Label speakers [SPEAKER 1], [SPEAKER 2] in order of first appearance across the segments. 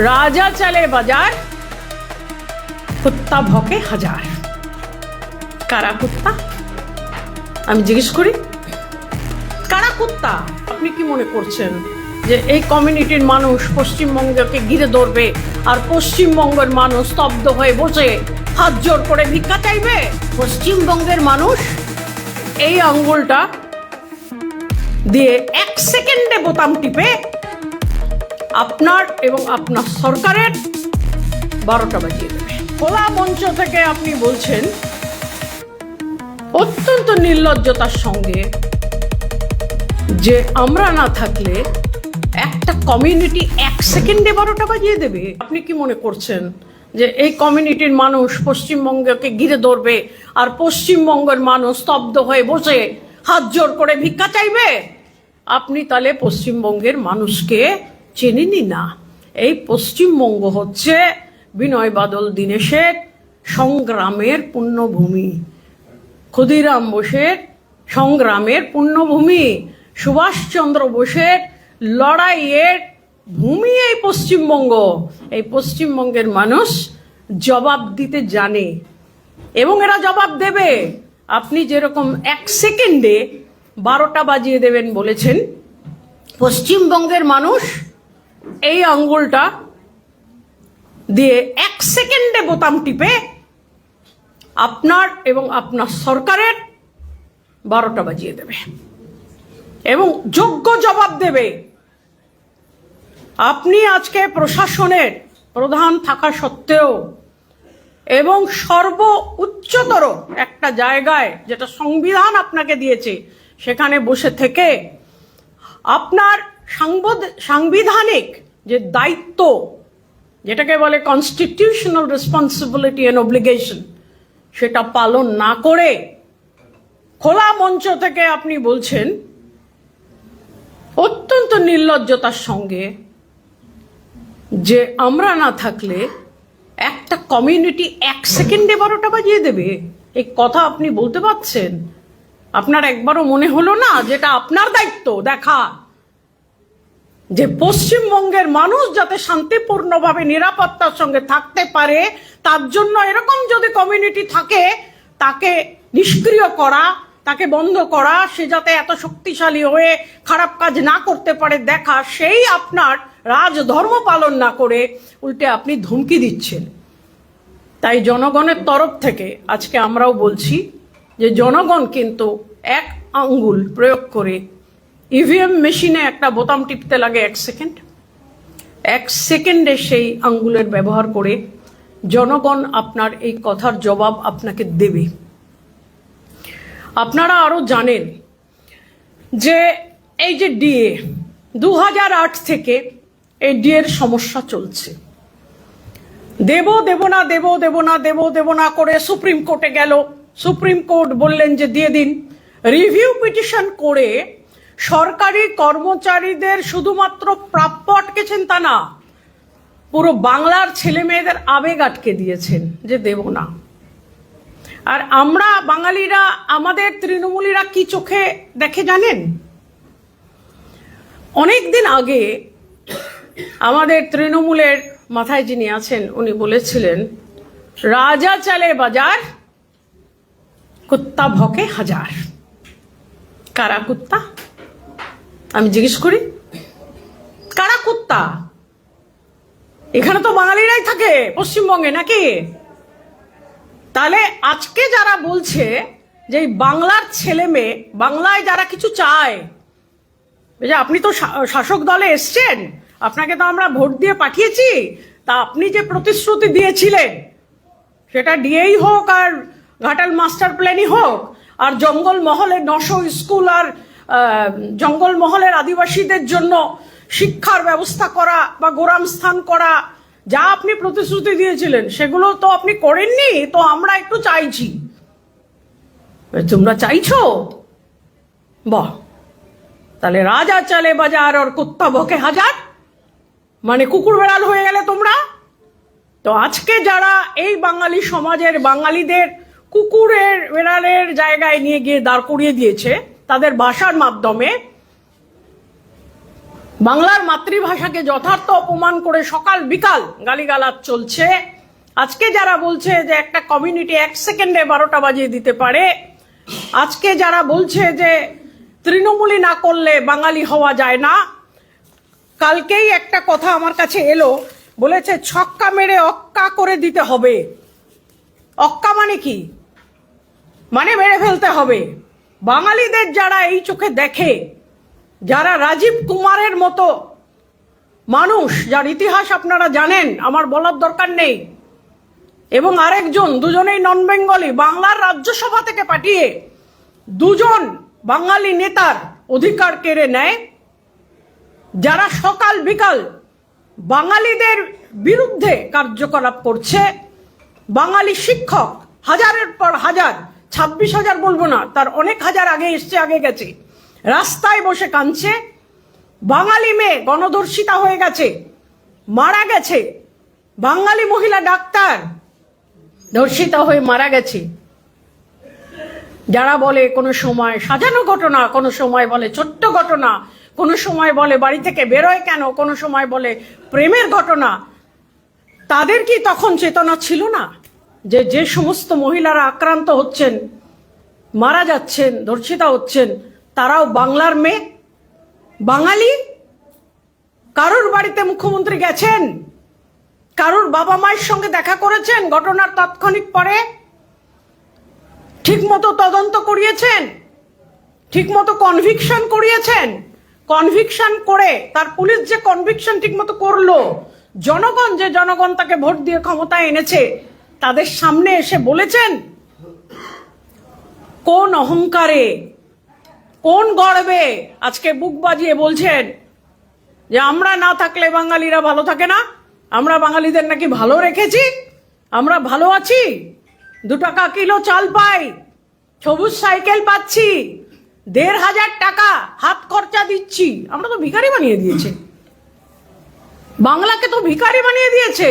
[SPEAKER 1] রাজা চলে বাজার, কুত্তা ভকে হাজার। কারা কুত্তা? আমি জিজ্ঞেস করি, কারা কুত্তা? আপনি কি মনে করছেন যে এই কমিউনিটির মানুষ পশ্চিমবঙ্গকে ঘিরে ধরবে আর পশ্চিমবঙ্গের মানুষ স্তব্ধ হয়ে বসে হাত জোর করে ভিক্ষা চাইবে? পশ্চিমবঙ্গের মানুষ এই আঙ্গুলটা দিয়ে 1 সেকেন্ডে বোতাম টিপে আপনার এবং আপনার সরকারের 12টা বাজিয়ে দেবে। খোলা মঞ্চ থেকে আপনি বলছেন অত্যন্ত নির্লজ্জতার সঙ্গে যে আমরা না থাকলে একটা কমিউনিটি 1 সেকেন্ডে 12টা বাজিয়ে দেবে। আপনি কি মনে করছেন যে এই কমিউনিটির মানুষ পশ্চিমবঙ্গকে ঘিরে ধরবে আর পশ্চিমবঙ্গের মানুষ স্তব্ধ হয়ে বসে হাত জোর করে ভিক্ষা চাইবে? আপনি তাহলে পশ্চিমবঙ্গের মানুষকে চেনেনই না। এই পশ্চিমবঙ্গ হচ্ছে বিনয় বাদল দীনেশের সংগ্রামের পুণ্যভূমি, ক্ষুদিরাম বোসের সংগ্রামের পুণ্যভূমি, সুভাষচন্দ্র বোসের লড়াইয়ের ভূমি এই পশ্চিমবঙ্গ। এই পশ্চিমবঙ্গের মানুষ জবাব দিতে জানে এবং এরা জবাব দেবে। আপনি যেরকম 1 সেকেন্ডে 12টা বাজিয়ে দেবেন বলেছেন, পশ্চিমবঙ্গের মানুষ এই আঙ্গুলটা দিয়ে 1 সেকেন্ডে বোতাম টিপে আপনার এবং আপনার সরকারের 12টা বাজিয়ে দেবে এবং যোগ্য জবাব দেবে। আপনি আজকে প্রশাসনের প্রধান থাকা সত্ত্বেও এবং সর্ব উচ্চতর একটা জায়গায় যেটা সংবিধান আপনাকে দিয়েছে সেখানে বসে থেকে আপনার সাংবিধানিক যে দায়িত্ব, যেটাকে বলে কনস্টিটিউশনাল রেসপন্সিবিলিটি অ্যান্ড অব্লিগেশন, সেটা পালন না করে খোলা মঞ্চ থেকে আপনি বলছেন অত্যন্ত নির্লজ্জতার সঙ্গে যে আমরা না থাকলে একটা কমিউনিটি 1 সেকেন্ডে 12টা বাজিয়ে দেবে। এই কথা আপনি বলতে পারছেন? আপনার একবারও মনে হলো না যেটা আপনার দায়িত্ব দেখা, যে পশ্চিমবঙ্গের মানুষ যাতে শান্তিপূর্ণভাবে নিরাপত্তার সঙ্গে থাকতে পারে তার জন্য এরকম যদি কমিউনিটি থাকে তাকে নিষ্ক্রিয় করা, তাকে বন্ধ করা, সে যাতে এত শক্তিশালী হয়ে খারাপ কাজ না করতে পারে দেখা, সেই আপনার রাজধর্ম পালন না করে উল্টে আপনি ধমকি দিচ্ছেন। তাই জনগণের তরফ থেকে আজকে আমরাও বলছি যে জনগণ কিন্তু 1 আঙ্গুল প্রয়োগ করে ইভিএম মেশিনে একটা বোতাম টিপতে লাগে 1 সেকেন্ড। 1 সেকেন্ডে সেই আঙ্গুলের ব্যবহার করে জনগণ আপনার এই কথার জবাব আপনাকে দেবে। আপনারা আরো জানেন যে এই যে ডিএ 2008 থেকে এই ডিএর সমস্যা চলছে। দেব না করে সুপ্রিম কোর্টে গেল, সুপ্রিম কোর্ট বললেন যে দিয়ে দিন। রিভিউ পিটিশন করে সরকারি কর্মচারীদের শুধুমাত্র প্রাপ্য আটকেছেন তা না, পুরো বাংলার ছেলে মেয়েদের আবেগ আটকে দিয়েছেন যে দেব না। আর আমরা বাঙালিরা, আমাদের তৃণমূলীরা কি চোখে দেখে জানেন? অনেকদিন আগে আমাদের তৃণমূলের মাথায় যিনি আছেন উনি বলেছিলেন, রাজা চলে বাজার, কুত্তা ভকে হাজার। কারা কুত্তা? আমি জিজ্ঞেস করি, কারা কুত্তা? এখানে তো বাঙালিরাই থাকে পশ্চিমবঙ্গে, নাকি? তাহলে আজকে যারা বলছে যে বাংলার ছেলে মেয়ে, বাংলায় যারা কিছু চায়, যে আপনি তো শাসক দলে এসছেন, আপনাকে তো আমরা ভোট দিয়ে পাঠিয়েছি, তা আপনি যে প্রতিশ্রুতি দিয়েছিলেন সেটা ডিএই হোক আর ঘাটাল মাস্টার প্ল্যানই হোক, আর জঙ্গলমহলের 900 স্কুল আর জঙ্গলমহলের আদিবাসীদের জন্য শিক্ষার ব্যবস্থা করা বা গোরাম স্থান করা, যা আপনি প্রতিশ্রুতি দিয়েছিলেন সেগুলো তো আপনি করেননি। তো আমরা একটু চাইছি। তোমরা চাইছো? বাহ, তাহলে রাজা চলে বাজার আর কুত্তা ভকে হাজার, মানে কুকুর বেড়াল হয়ে গেলে তোমরা। তো আজকে যারা এই বাঙালি সমাজের বাঙালিদের কুকুরের বেড়ালের জায়গায় নিয়ে গিয়ে দাঁড় করিয়ে দিয়েছে তাদের ভাষার মাধ্যমে, বাংলার মাতৃভাষাকে যথার্থ অপমান করে সকাল বিকাল গালিগালাজ চলছে। আজকে যারা বলছে যে একটা কমিউনিটি 1 সেকেন্ডে 12টা বাজিয়ে দিতে পারে, আজকে যারা বলছে যে তৃণমূলী না করলে বাঙালি হওয়া যায় না, কালকেই একটা কথা আমার কাছে এলো, বলেছে ছক্কা মেরে অক্কা করে দিতে হবে। অক্কা মানে কি? মানে মেরে ফেলতে হবে। বাঙালিদের যারা এই চোখে দেখে, যারা রাজীব কুমারের মতো মানুষ, যার ইতিহাস আপনারা জানেন, আমার বলার দরকার নেই, এবং আরেকজন, দুজনেই নন বেঙ্গলি, বাংলার রাজ্যসভা থেকে পাঠিয়ে দুজন বাঙালি নেতার অধিকার কেড়ে নেয়, যারা সকাল বিকাল বাঙালিদের বিরুদ্ধে কার্যকলাপ করছে। বাঙালি শিক্ষক হাজারের পর হাজার, 26,000 বলবো না, তার অনেক হাজার আগে এসছে, আগে গেছে, রাস্তায় বসে কাঁদছে। বাঙালি মেয়ে গণধর্ষিতা হয়ে গেছে, মারা গেছে। বাঙালি মহিলা ডাক্তার ধর্ষিতা হয়ে মারা গেছে। যারা বলে কোনো সময় সাজানো ঘটনা, কোনো সময় বলে ছোট্ট ঘটনা, কোনো সময় বলে বাড়ি থেকে বেরোয় কেন, কোনো সময় বলে প্রেমের ঘটনা, তাদের কি তখন চেতনা ছিল না যে যে সমস্ত মহিলারা আক্রান্ত হচ্ছেন, মারা যাচ্ছেন, ধর্ষিতা হচ্ছেন, তারাও বাংলার মেয়ে, বাঙালি? কারোর বাড়িতে মুখ্যমন্ত্রী গেছেন? কারোর বাবা মায়ের সঙ্গে দেখা করেছেন ঘটনার তাৎক্ষণিক পরে? ঠিকমতো তদন্ত করিয়েছেন? ঠিকমতো কনভিকশন করিয়েছেন? কনভিকশন করে তার পুলিশ যে কনভিকশন ঠিকমতো করলো, জনগণ, যে জনগণ তাকে ভোট দিয়ে ক্ষমতায় এনেছে, তাদের সামনে এসে বলেছেন? কোন অহংকারে, কোন গর্বে আজকে বুক বাজিয়ে বলছেন যে আমরা না থাকলে বাঙালিরা ভালো থাকে না, আমরা বাঙালিদের নাকি ভালো রেখেছি, আমরা ভালো আছি, 2 টাকা কিলো চাল পাই, সবুজ সাইকেল পাচ্ছি, 1,500 টাকা হাত খরচা দিচ্ছি। আমরা তো ভিখারি বানিয়ে দিয়েছে, বাংলাকে তো ভিখারি বানিয়ে দিয়েছে।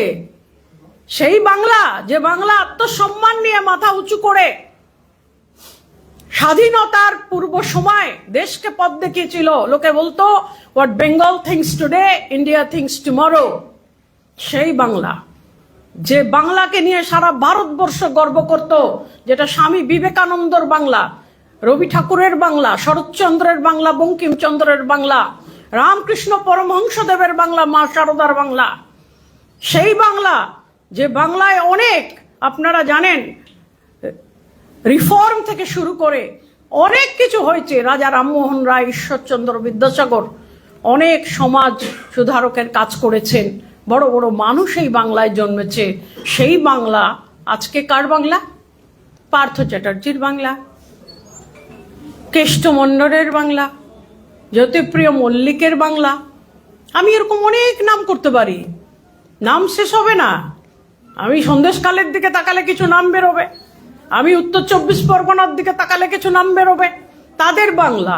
[SPEAKER 1] সেই বাংলা, যে বাংলা আত্মসম্মান নিয়ে মাথা উঁচু করে স্বাধীনতার পূর্ব সময় দেশকে পথ দেখিয়েছিল। লোকে বলতো what Bengal things today, India things tomorrow. সেই বাংলা, যে বাংলাকে নিয়ে সারা ভারতবর্ষ গর্ব করত, যেটা স্বামী বিবেকানন্দর বাংলা, রবি ঠাকুরের বাংলা, শরৎচন্দ্রের বাংলা, বঙ্কিমচন্দ্রের বাংলা, রামকৃষ্ণ পরমহংসদেবের বাংলা, মা শারদার বাংলা। সেই বাংলা, যে বাংলায় অনেক, আপনারা জানেন, রিফর্ম থেকে শুরু করে অনেক কিছু হয়েছে। রাজা রামমোহন রায়, ঈশ্বরচন্দ্র বিদ্যাসাগর অনেক সমাজ সুধারকের কাজ করেছেন। বড় বড় মানুষ এই বাংলায় জন্মেছে। সেই বাংলা আজকে কার বাংলা? পার্থ চ্যাটার্জির বাংলা, কেষ্টমণ্ডলের বাংলা, জ্যোতিপ্রিয় মল্লিকের বাংলা। আমি এরকম অনেক নাম করতে পারি, নাম শেষ হবে না। আমি সন্দেশকালের দিকে তাকালে কিছু নাম বেরোবে, আমি উত্তর 24 পরগনার দিকে তাকালে কিছু নাম বেরোবে। তাদের বাংলা,